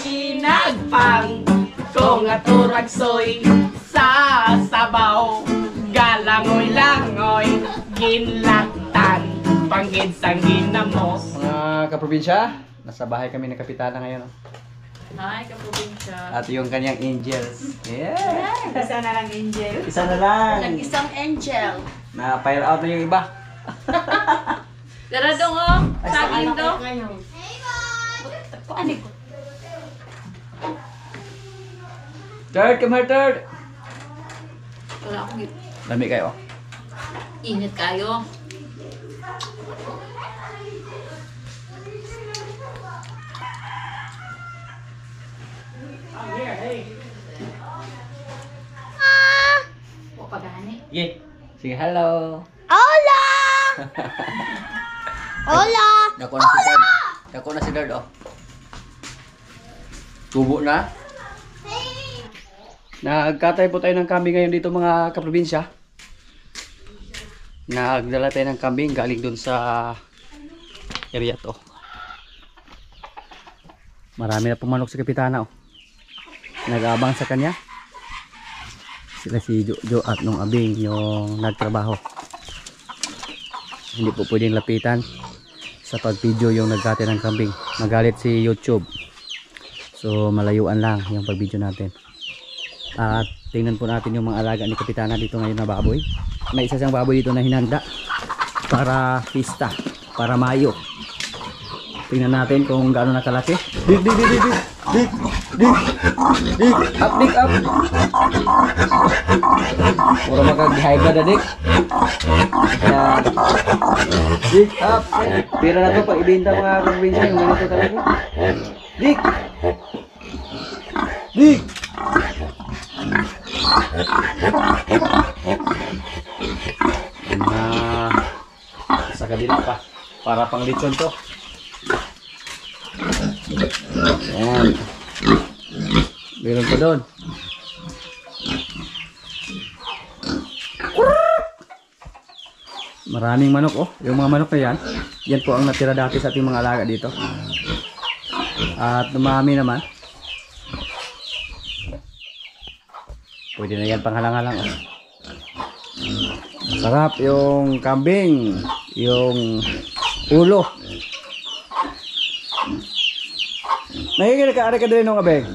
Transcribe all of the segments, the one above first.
Linagpang kung aturagsoy sa sabaw. Galangoy-langoy, ginlaktan, panggid sang ginamos. Mga kaprobinsya, nasa bahay kami ng Kapitana ngayon. Hi, kaprobinsya. At yung kanyang angels. Yeah! Isa na lang, Angel. Isa na lang. Nag-isang angel. Na-fire out na yung iba. Tara dong, oh. Saging dong. Paano ko? Third, come here, third. Wala akong Lami kayo. init kayo. Pagani. Yeah. Sige, hello. Hola! Hola! Dako na si Dad. Dako na si Dad, oh. Tubo na. Nagkatay po tayo ng kambing ngayon dito mga kaprobinsya. Nagdala tayo ng kambing galing dun sa area to. Marami na pumanok sa Kapitana, oh. Nag-aabang sa kanya. Sila si Jojo at nung Abing yung nagtrabaho. Hindi po pwedeng lapitan sa pag-video yung nagkatay ng kambing. Magalit si YouTube. So malayuan lang yung pag-video natin. At tingnan po natin yung mga alaga ni Kapitana dito ngayon na baboy. May isa siyang baboy dito na hinanda para pista, para Mayo. Tingnan natin kung gaano nakalaki. Dig, dig, dig, dig, dig, dig, dig, dig, up, dig, up. Pura makag-high na dig. Ayan. Dig, up. Pira na to pag ibinta mga probinsya yung ganito talaga. Dig. Dig. Sa kabila pa para pang lechon to. Ayan. Meron pa doon. Maraming manok, oh. Yung mga manok na yan, yan po ang natira dati sa ating mga alaga dito. At dumami naman. Pwede na yan panghalang-halang, oh. Sarap yung kambing, yung ulo. Nakikita ka, ari ka din nung abeng.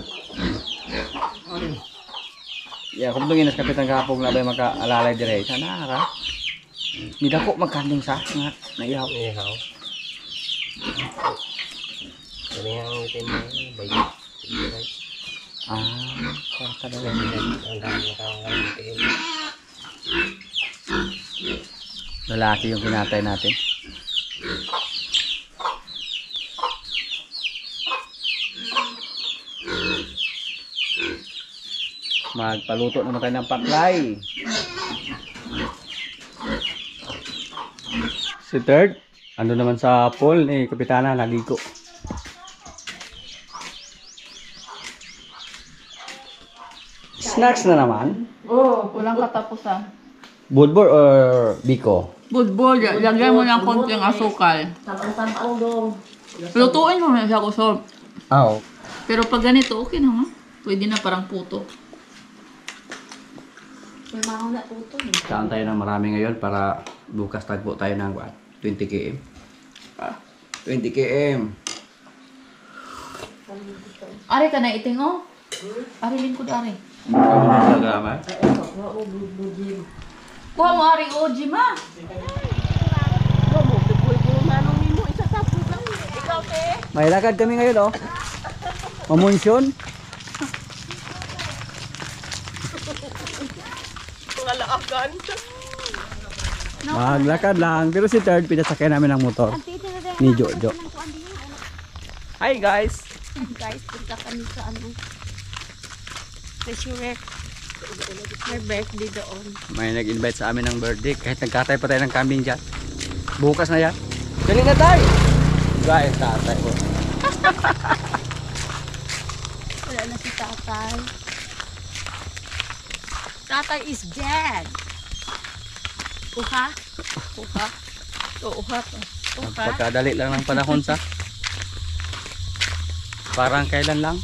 Yeah, kung itong inas kapit ang kapog na abeng maka-alalay dire. Sana ka. Mida ko magkanding sa nga naihaw. Ihaw. Ano yung itim na bayi? Para ka daw ang dami nakakang itim. Lalaki yung kinatay natin. Magpaluto naman tayo ng paklay. Si Third, ano naman sa pool ni Kapitana, naligo. Snacks na naman? Oh, walang katapusan. Budbor or biko? Budbol, lagyan mo ng konting asukal. Tapang-tapang dong. Lutuin mo na siya kusog. Oo. Pero pag ganito, okay na nga. Pwede na parang puto. May mga na puto. Saan tayo ng marami ngayon para bukas tagpo tayo ng 20 km. 20 km. Ari ka na iting, oh. Ari lingkod, ari. Kamu mo sa drama? Kuha mo, ari, Oji, ma. May lakad kami ngayon, oh. Mamunsyon. Maglakad lang. Pero si Third, pinasakay namin ng motor. Ni Jojo. Hi guys! Guys, punta kami sa ano. Restaurant. May birthday doon. May nag-invite sa amin ng birthday. Kahit nagkatay pa tayo ng kambing dyan. Bukas na yan. Dali na tayo! Guys, tatay ko. Wala na si tatay. Tatay is dead. Uha? Uha? Uha? Uha? Pagkadali lang ng panahon sa Parang kailan lang.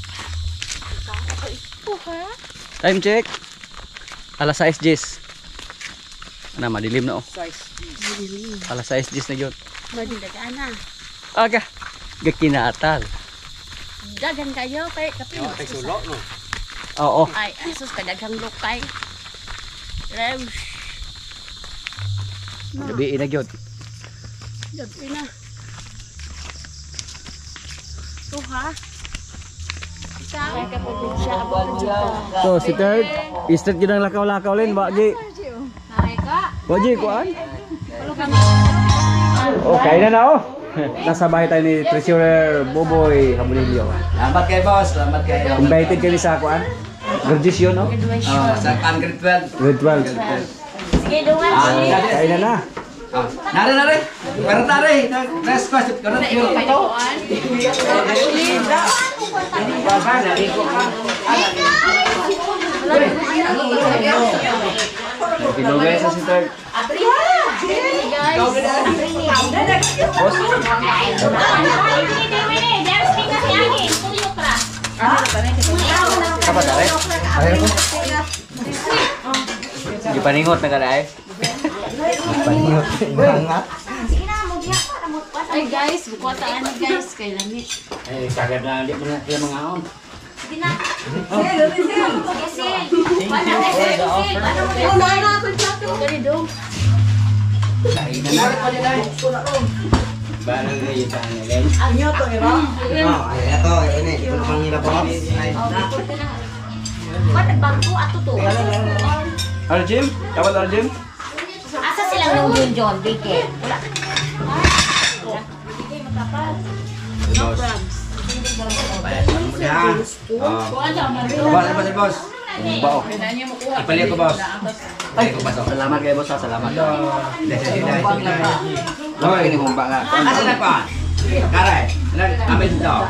Kuha. Time check. Alas 6:10. Ano, madilim na oh. Alas 6:10 na yun. Madindagaan na. Aga. Gakinatal. Dagan kayo kay kapin. Oo. Ay, asus kadaghang lokay. Reush. Gabi na yun. Gabi na. Kuha. Ikaw. Ay, kapag siya abot dito. So, si third. Istret yun ang lakaw-lakaw rin. Wagi. Wagi, kuan? Oh, kain na oh. Nasa bahay tayo ni Treasurer Boboy Hamulilio. Selamat kayo boss, selamat kayo. Invited kami sa kuan. Graduation, no? Sa grade 12. Grade 12. Sige, duwan. Kain na. Nari. Parang tari. Next question. Karena yun. Pinugay sa si third. Boss. Apa tari? Di paningot na kada ay. Paningot. Bangat. Ay guys, bukataan na guys. Kay langit. Eh, kagad na di mo na sila mga on. Barang kayo sa kanila. Ito, ini. Ito pang nila boss. Bangko ato to. Arjim? Dapat Arjim? Asa silang nung John, Bike? Wala. Boss, boss. Bao. Ipali ako boss. Ay, ko pasok. Salamat kayo boss, salamat. Oh, ini humba nga. Asa na pa? Karay. Kami dito.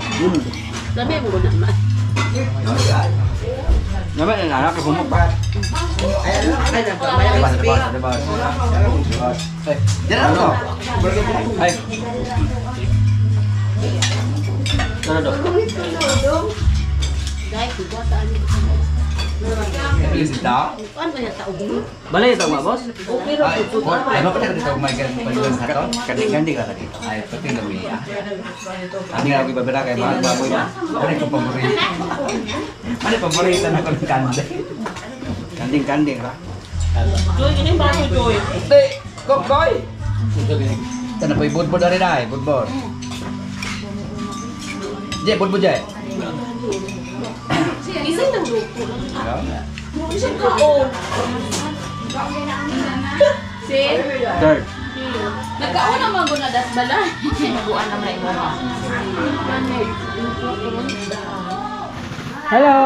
Dami mo naman. Naman na anak ko humok pa. Jangan to. Ay. Sana do. Guys, bukataan ni. Please dito. Ano ya tao dulu? Balay ito mga boss. Okay ra po. Ay, ba pala dito may ganun sa to? Ganti ka dito. Ay, pati kami ya. Ani ako ibabara kay mga baboy ba. Ano ko paborito? Ano paborito na ko kande? Kanding ra. Joy, ini bago Joy. Hindi, kokoy. Tanah po ibudbud ari dai, budbud. Je, budbud je. Isa nang luto. Isa ka on. Si Third. nagkauna man guna das bala. Nabuan na may mo. Hello.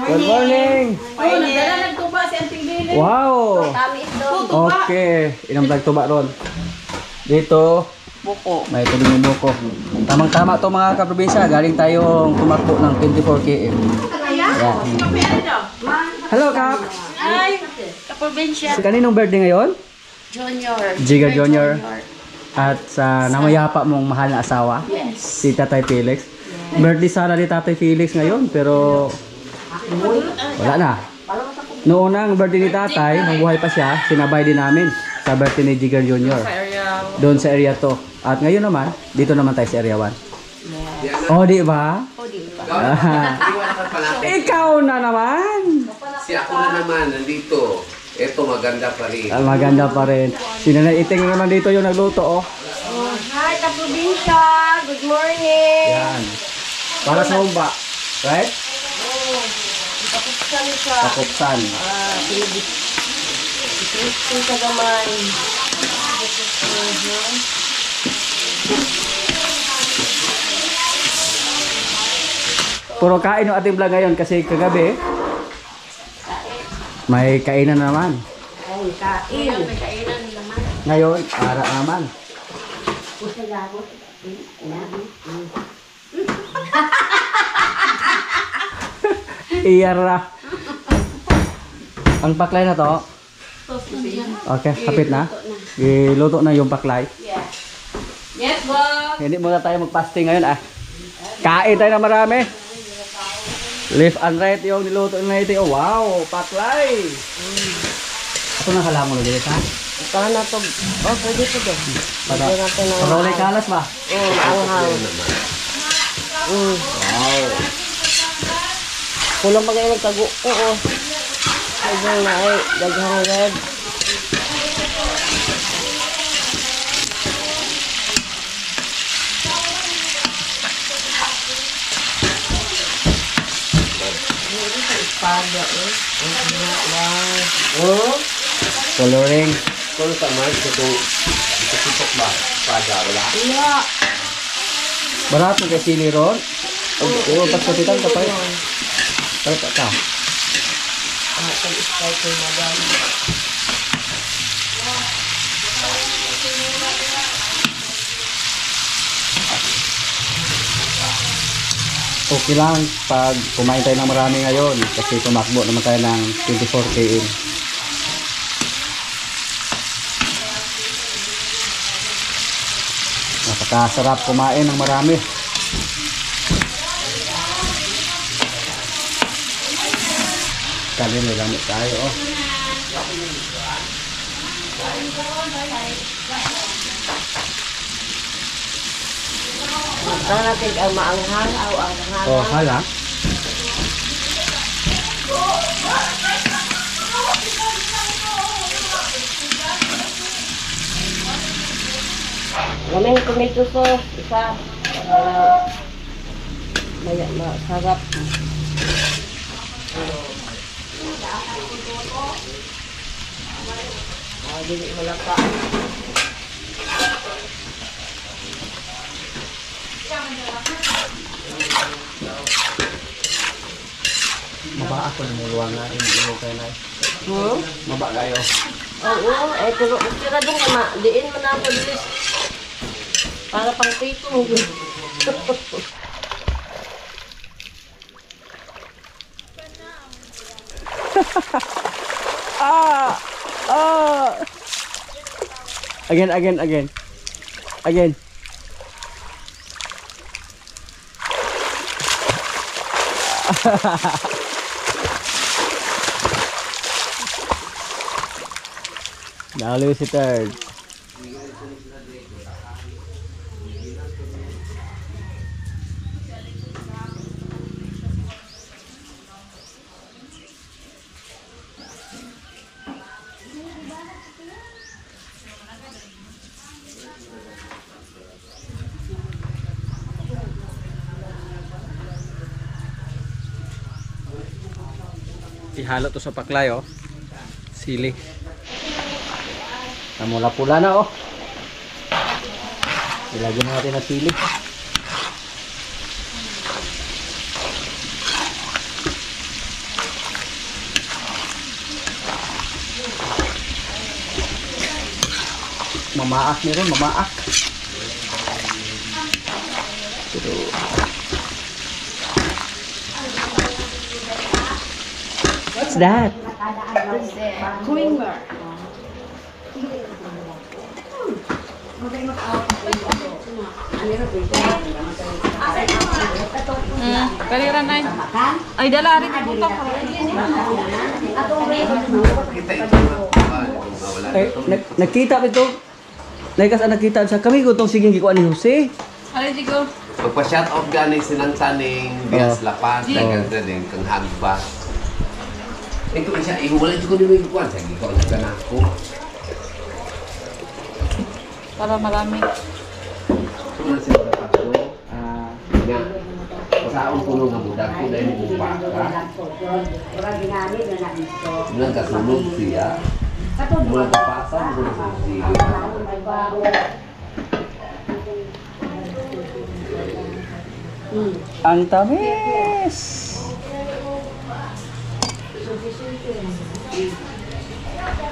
Good morning. Oh, nagdala nagtuba si Auntie Lily. Wow. Tamis do. Okay, inam tuba ron. Dito, Buko. may tubig ng buko. Tamang-tama to mga kaprobinsya. Galing tayong tumakbo ng 24 km. Yan. Hello, Kap. Ay, kaprobinsya. Kaninong birthday ngayon? Junior. Jiga Junior. At sa namayapa mong mahal na asawa, Yes. si Tatay Felix. Birthday sana ni Tatay Felix ngayon, pero wala na. Noong unang birthday ni Tatay, nung buhay pa siya, sinabay din namin sa birthday ni Jigar Junior. Doon sa area 2. At ngayon naman, dito naman tayo sa area 1. Oh, di ba? O di ba? Ikaw na naman! Si ako na naman, nandito. Ito, maganda pa rin. Ah, maganda pa rin. Sinanaiting na naman dito yung nagluto, oh. Hi, kaprobinsya. Good morning. Yan. Para sa humba. Right? Pakuksan siya. Pakuksan. Kristo sa gamay. Puro kain yung ating vlog ngayon kasi kagabi may kainan na naman. Kain. Kainan naman. Ngayon, para naman. Iyara. Ang paklay na to. Okay, kapit na. Iluto na yung paklay. Yes, Bob. Hindi muna tayo mag-fasting ngayon ah. Kain tayo na marami. Left and right yung niluto na ito. Oh, wow, paklay. Ito na halamon ulit ha? Ito na to. Oh, pwede to doon. Para ulay kalas ba? Oo, anghang. Wow. Kulang pa kayo nagtago. Oo. Sadyang na ay daghang red. Oh, Coloring. kung sa mas ito ba? Pada wala. Iya. Barato kay sili ron. Oo, pagkapitan ka pa yun. Kaya ka. Pag-start ko madam. Okay lang pag kumain tayo ng marami ngayon kasi tumakbo naman tayo ng 24 km. Napakasarap kumain ng marami. Kali may lamit tayo oh. Saan natin ang maanghang o anghang? Oh, hala. Lamang tomato sauce, isa. Masarap. Dili wala pa. Maba ako ng luwang nga ilo kayo na. Maba kayo. Oo, pero tira doon ka ma. Diin mo na ako bilis. Para pang pitong. Again. Again. Dalo si third. Ihalo to sa paklay oh. Sili. Namula pula na oh. Ilagyan natin ang sili. Mamaak meron, mamaak. Pero what's that? Kuinger. Kaliran na. Ay, dala rin ang putok. Kita ito wala. Eh, nakita ba ito? Nakita sa kami ko itong siging gikuan ni Jose. Alay, Jigo. Magpa-shout out gani sinang saning bias lapas dagan din kang hagba. Ito isa ihumulay ko ni mo kuan sa gikuan sa kanako. Para marami. Tuman sa pagdo. Nga. Saon puno nga budak ko dahil mo baka. Nang kasulog siya. Mula kapasa mo siya. Ang tamis.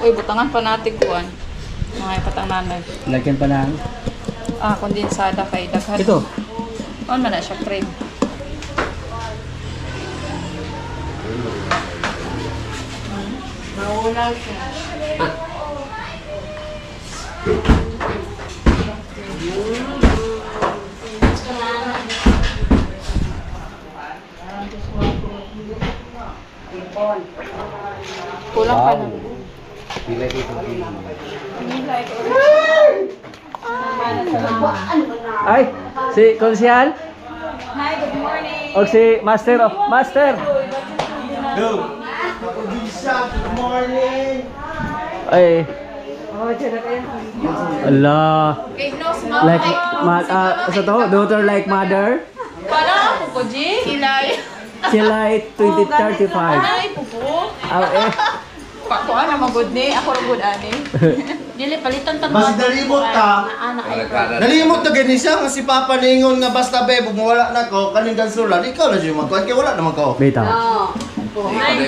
Uy, butangan pa natin kuan. Mga ipatang nanay. Lagyan pa ng Kondensada kay daghan. ito. On man na siya cream. Mawala siya. Kulang pa na. Pila dito. Ay, si Konsyal? Hi, good morning. O si Master, oh. Master! Good morning. Ay. Allah. Okay, no, small Like, sa to, daughter like mother? Para ako ko, G. Kilay. Sila ay 2035. Ay, pupo. Aw, eh. Pakuan na magod ni. Ako rin good, ani. Dili, palitan ta Basta dalimot ka. Nalimot na gani siya nga si Papa Ningon nga basta bebo mawala na ko kaning kansulan ikaw na siya magkuhan kay wala naman ko. Bitaw.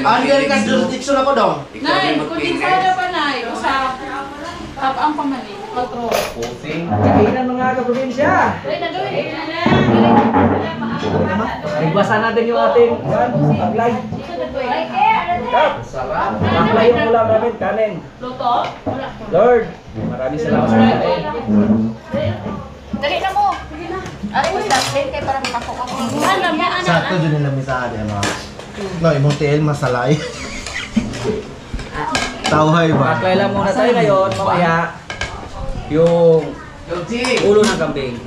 Under ka jurisdiction ako daw. Nay, kundisada pa, Nay. Usap. Tapang pamali. Patro. Kainan mga kaprobinsya. Nagbasa natin yung ating apply. Apply yung ulam namin, kanin. Luto? Lord, maraming salamat sa kain. Dali na mo. Ay, usapin kay para makakok ako. Ano, may anak. Sakto din nila misahad ano. No, imong tiil masalay. Tawhay ba? Apply lang muna tayo ngayon, mamaya yung ulo ng kambing.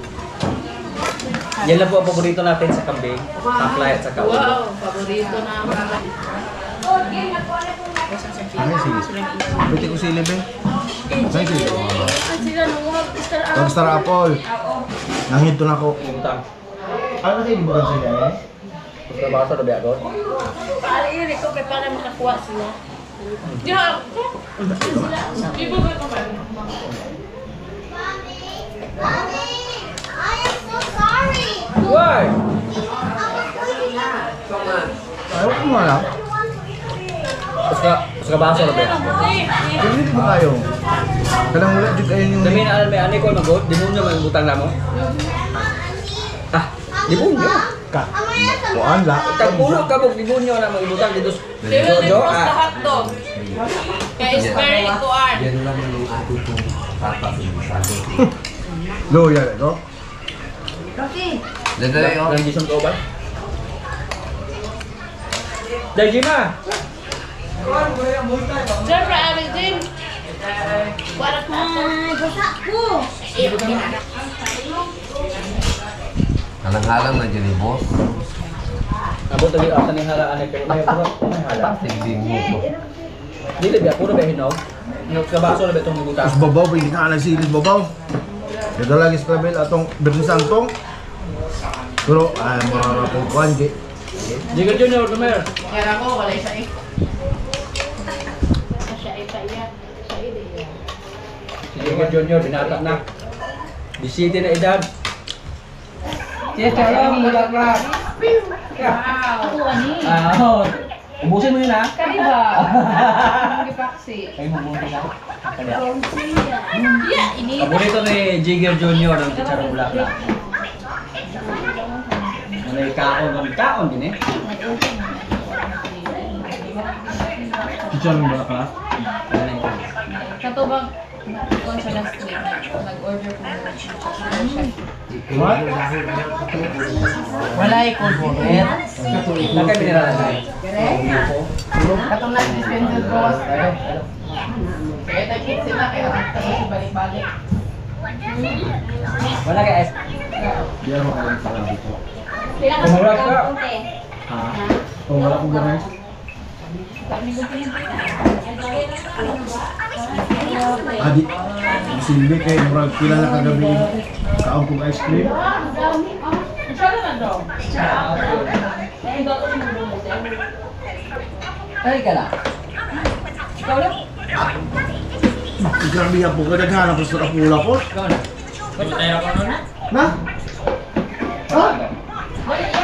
Yan lang po ang paborito natin sa kambing. Apply at saka ulo. Wow, paborito na ako. Ano sige? Pwede ko silib eh. Thank you. Tom Star Apple. Nangito na ako. Utang. Ano kayo libutan sila eh? Gusto ba sa labi ako? Ari ko kay para makakuha sila. Yeah. Ibo ba ito ba? Why? Ayaw ko nga lang. Gusto ka baso labi ako? Hindi ba kayo? Kadang wala dyan kayo yung... Dami na alam may ani ko magod, di mo naman butang na mo. Ah, di mo nyo. Ka. Kuan la. Tagpulo ka mo, di mo nyo na mag-ibutang dito. Dili ni Jojo, Bros sa hotdog. Kaya is very kuan. Yan lang yung ato kong tatas yung sagot. Loyal ito. Dadali ako. Transition ko ba? Dahil na! Siyempre, Alex Jim. Warak na basa ko. Halang-halang na dyan yung boss. Abot tadi asa ni halaan ni pero may puro may hala. Tigding mo ko. Dili ba puro ba hinog? Yung kabaso na ba itong butang? Tapos babaw, pwede ka nagsilis babaw. Dito lagi sa kabel atong bersantong. Pero ay mararapong kuan di. Jigger Junior, Tumer. Kaya ako, wala isa eh. Si Jigger Junior, binata na. 17 na edad. Siya charong mula ka. Wow. Oh. Ubusin mo yun ha. Kani ba? Gipaksi. Ay mo muna ka. Yeah, ini. Paborito ni Jigger Junior ang charong mula ka. May kaon din eh. Chicharong ba ka? Katubang kung sa last week, nag-order ko ng chicken. What? Wala ikon po. Nakay binira na. Katong nag-dispenser boss. Kaya nag-hit sila, kaya tapos balik-balik. Wala kay S. Diyan mo kayo sa dito. Kumura ka. Ha? Kung wala ko ganun. Adi, silbi kay murag pila na kagabi. Kaon kong ice cream. Ay ka na. Grabe yan po, kadaghan ako sa kapula po. Na?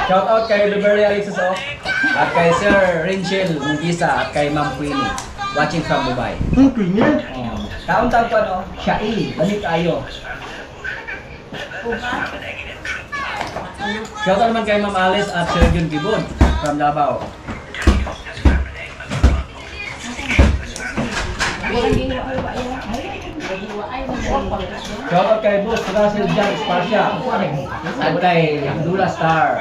Shout out kay Beverly Alexis O. At kay Sir Rinchel Mungkisa at kay Ma'am Queenie. Watching from Dubai. Tingin. Taon-taon po ano? Shail. Balik tayo. Shout out naman kay Ma'am Alice at Sir Jun Kibon from Davao. Shout out kay Boss Russell John Sparsia at kay Abdullah Star.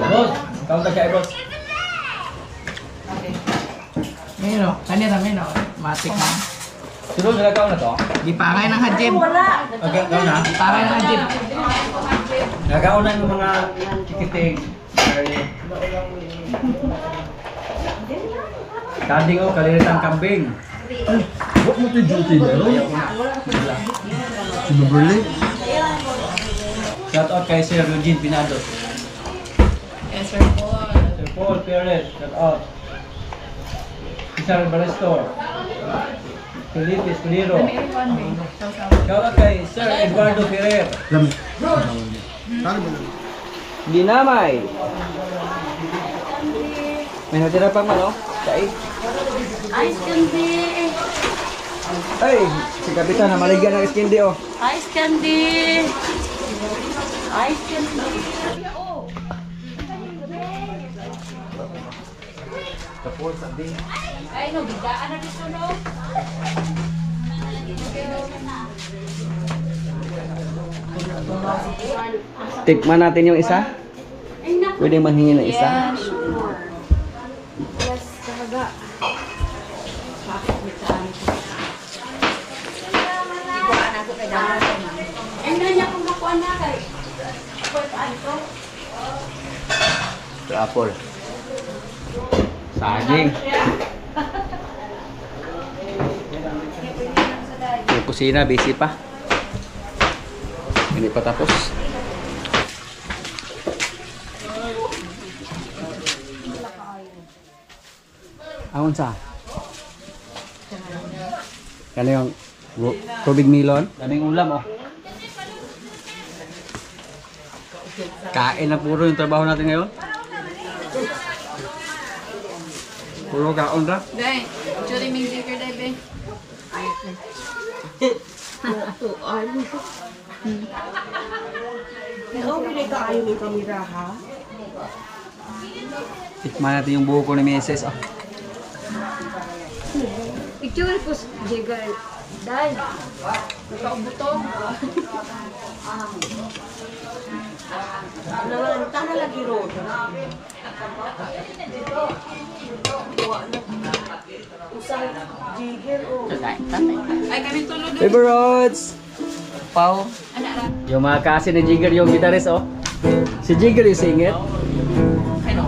Boss, shout out kay Boss. Mino, kanya na Mino. Matik na. Sunod na ikaw na to? Di pa kaya ng hajib. Okay, ikaw na. Di pa kaya ng hajib. Nagkaunan ng mga chikiting. Tanding o, kaliritang kambing. Huwag mo ito duty na. Si Beverly? Shout out kay Sir Eugene Pinado. Yes, Sir Paul. Sir Paul Perez, shout out. Cesar Balestor. Felipe Escolero. Shout out kay Sir Eduardo Ferrer. Lamig. Kano mo? Dinamay. May natira pang ano? Kai. Ice candy! Ay, si Kapitan na maligyan ng iskindi oh. Ice candy! Ice candy! Ay, no, bigdaan na dito, no? Tikman natin yung isa. Pwede manghingi ng isa. Yes, talaga. Ay, nanya kung nakuha na kay. Ako paan to? Apple. Saging. Yung kusina, busy pa. Hindi pa tapos. Awon sa? Kano yung tubig melon? Daming ulam oh. Kain na puro yung trabaho natin ngayon. Puro kaon ra. Day, actually, may sticker, day, be. Tikman natin yung buho ko ni Mrs. Oh. Picture ko, Jigger. Day, nakaubutong. Tana lagi road. Usang jigger o. Ay, kami tulog. Favorites! Pau. Yung mga kasi ni Jigger yung guitarist oh. Si Jigger yung singit. Hindi na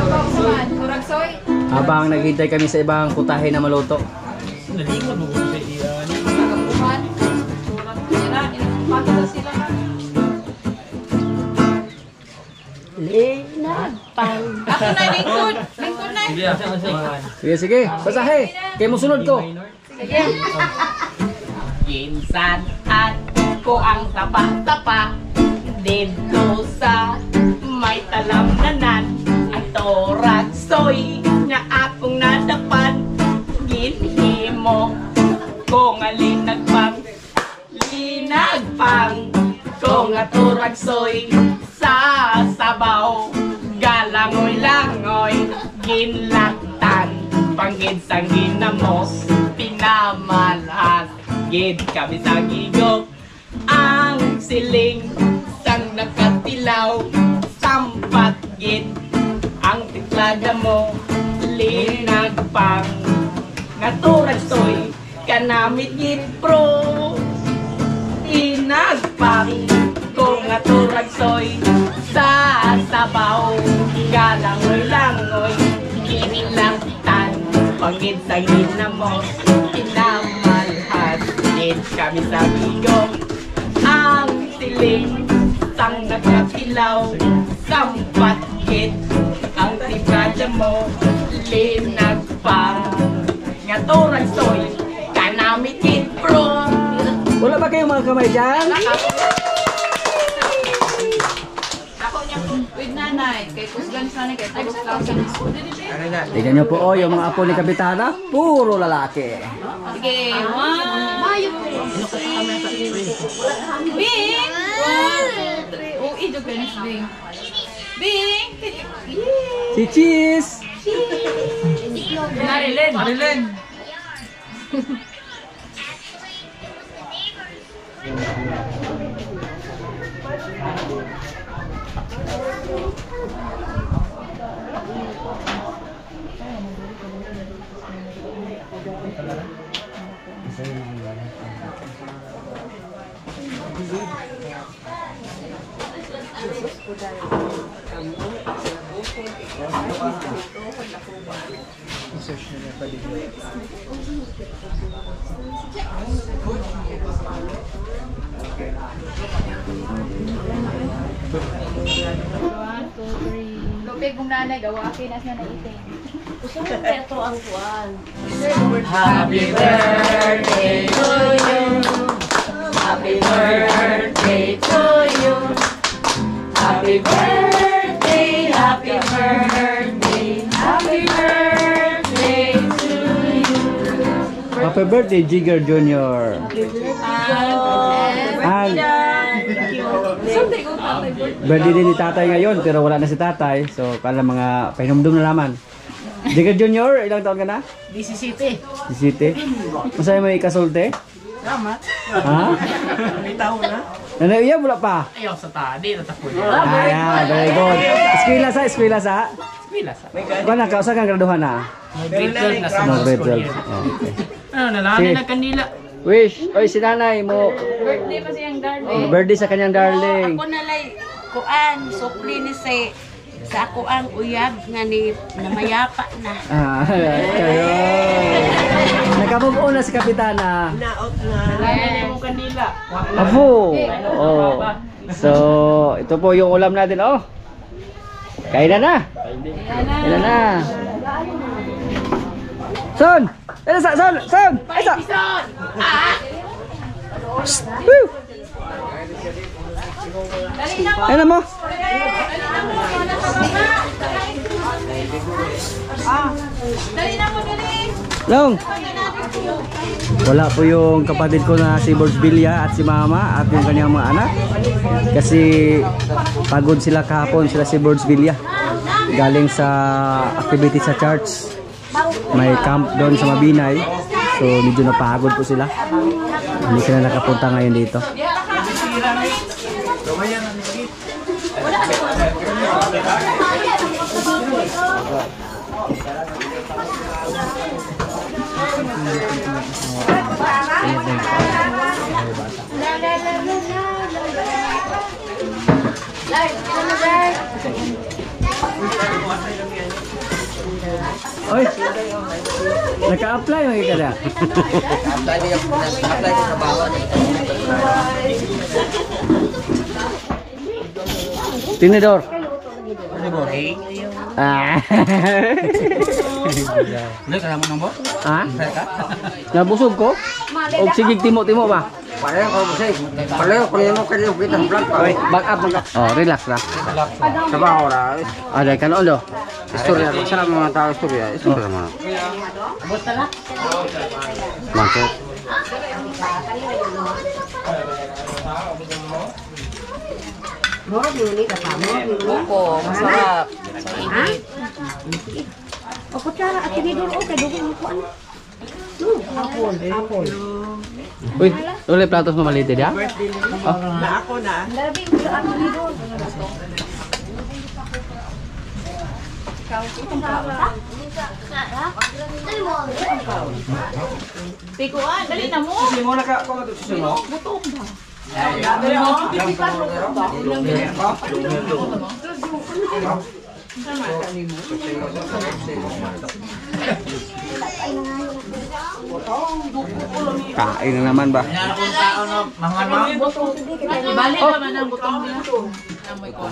pa usaman. Kurag soy. Habang naghintay kami sa ibang putahe na maluto. Nagapuhan. Sila, inapapata na sila na. Linagpang. Ako na, lingkod. Lingkod na. Sige, sige. Basahe. Kaya mo sunod ko. Sige. Ginsan at ko ang tapa-tapa dito sa may talamnanan. Ang toragsoy nga akong nadapan. Ginhimo ko nga linagpang. Linagpang ko nga toragsoy sa sabaw. Galangoy-langoy ginlaktan. Panggid sang ginamos pinamalhas. Gid kami sa gigo ang siling sang nakatilaw. Sampat gid ang tiklada mo linagpang. Naturagsoy kanamit gid pro. Inagpang kung naturagsoy sa sabaw. Galangoy-langoy kinilangtan. Panggid sa ginamos pinamalhas. Gid kami sa gigo ang siling sang nakatilaw. Sampat gid ang tiklada mo linagpang. Nga toragsoy kanamit gid pro. Wala ba kayong mga kamay dyan? Ako niya with nanay. Kay Kusgan sa nanay. Kay Pagos Klausan. Tignan nyo po oh, yung mga apo ni Kapitana. Puro lalaki. Sige. Mayo. Bing! 1, 2, 3. Oh, idog ka na si Bing. Bing! Si Cheese! Marilyn. Marilyn! Lupig mong nanay, gawakin as na naiting. Gusto mo ito ang kuwan. Happy birthday to you. Happy birthday to you. Happy birthday, happy birthday, happy birthday to you. Happy birthday, Jigger Jr. Birthday din ni tatay ngayon, pero wala na si tatay. So, kala mga pahinumdum na laman. Jigger Jr., ilang taon ka na? 17. 17. Masaya mo ikasulti? Salamat. Ha? May tao na. Nanaiya, wala pa. Ayaw sa tadi, natakot. Very good. Eskwela sa? Eskwila sa. Kung na, kausa kang graduhan na? Grade 12 na sa Grade school 12. year. Okay. Ano, nalami Sige. na kanila. Wish, oy si nanay mo. Birthday pa siyang darling. Birthday sa kanyang darling. Ako nalay kuan supli ni sa ako ang uyab nga ni namayapa na. Kayo. Nakabubuo na si Kapitana. Nalami mo kanila. Apo. Oh. So, ito po yung ulam natin, oh. Kain na. Kain na. Son! Ano sa? Son! Isa! Woo! Ano mo? Dali na mo, dali. Long! Wala po yung kapatid ko na si Borbs Villa at si Mama at yung kanyang mga anak. Kasi pagod sila kahapon, sila si Borbs Villa. Galing sa activity sa church. May camp doon sa Mabinay. So medyo napagod po sila. Hindi sila nakapunta ngayon dito. Oy, naka-apply mo ka na? Apply ko sa bawat. Tinidor. Ah. Ha? Nabusog ko? O sige timo-timo ba? Pareho ko kasi. Pareho mo kayo kita sa vlog pa. Back up. Oh, relax ra. Trabaho ra. Ada kan ondo. Istorya, sana mga tao istorya. Istorya mo. Masuk. Buko, masarap. O kutsara at tinidor o kay dugo mo kuan. Apple. Uy, ulit platos mo maliit ya? Oh. Na ako na. Tikuan, dali na mo. Kasi mo naka-comment sa suno. Kain na naman ba? Balik naman ang butong niya. Amoy ko.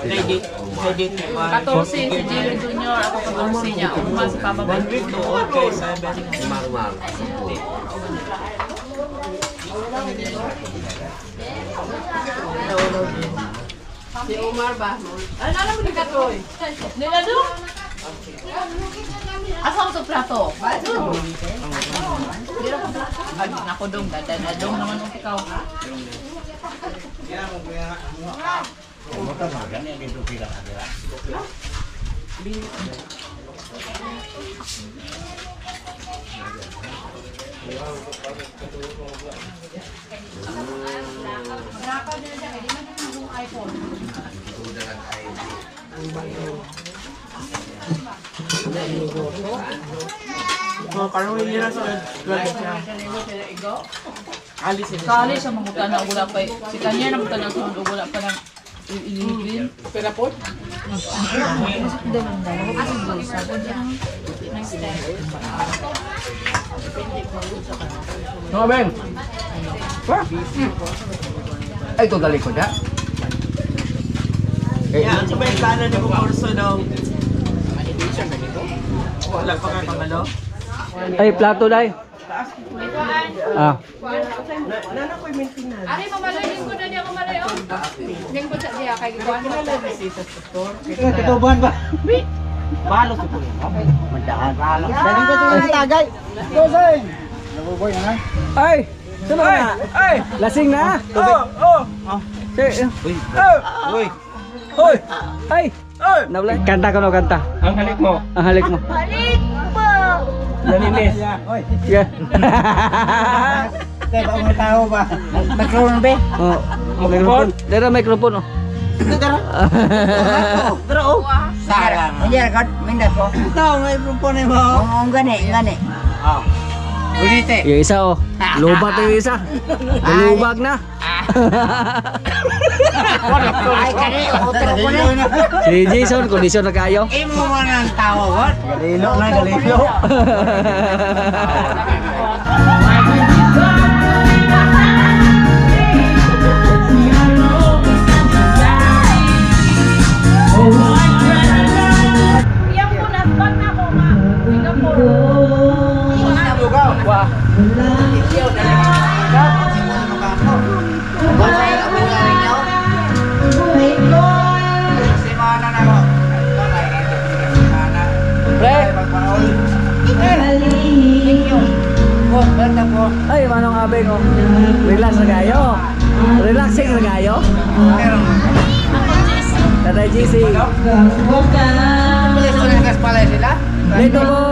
Legit. 14 si Jerry Jr. Ako 14 niya. Uma si Papa Ben. Marmar. Si Omar ba? Ano alam mo ni Katoy? Nila doon? Asa ko sa plato? Ako dong, dadadong naman ang ikaw. mo, parang hindi na sa grabe siya. Alis sila. Kali sa mga tana wala pa. Si kanya na mga tana sa wala pa nang ililin. Pero po? No, Ben. Ay, ito dali ko na. Yan, sa may plano niyo kung kurso daw. Wala pa nga pangalo? Ay, plato dai. Ah. Nana ko yung maintenance. Ari mamalay din ko na niya kumalay oh. Ning ko sa diha kay kuan. Katubuhan ba? Balo sa puno. Daling ko ito sa tagay. Dosing! Nabuboy na. Ay! Sino na? Ay! Lasing na? Oh! Uy! Uy! Hoy! Ay! Nawala. Kanta ka no, kanta. Ang halik mo. Ang halik mo. Nalinis. Uy! Yeah. Kaya ba mga tao ba? Magkaroon ba? Oh, microphone. Dera microphone oh. Pero oh! Sarang. Hindi ka, minda ko. Ito, may propone mo. Oo, gani. Ulite. Yung isa oh. Lubat yung isa. Lubag na. Ay, kani, otro ko na. Si Jason, kondisyon na kayo. Imo mo ng tao, what? Galilo na, galilo. Ay, manong abeng oh. Relax na kayo. Relaxing na kayo. Tatay GC. Dito po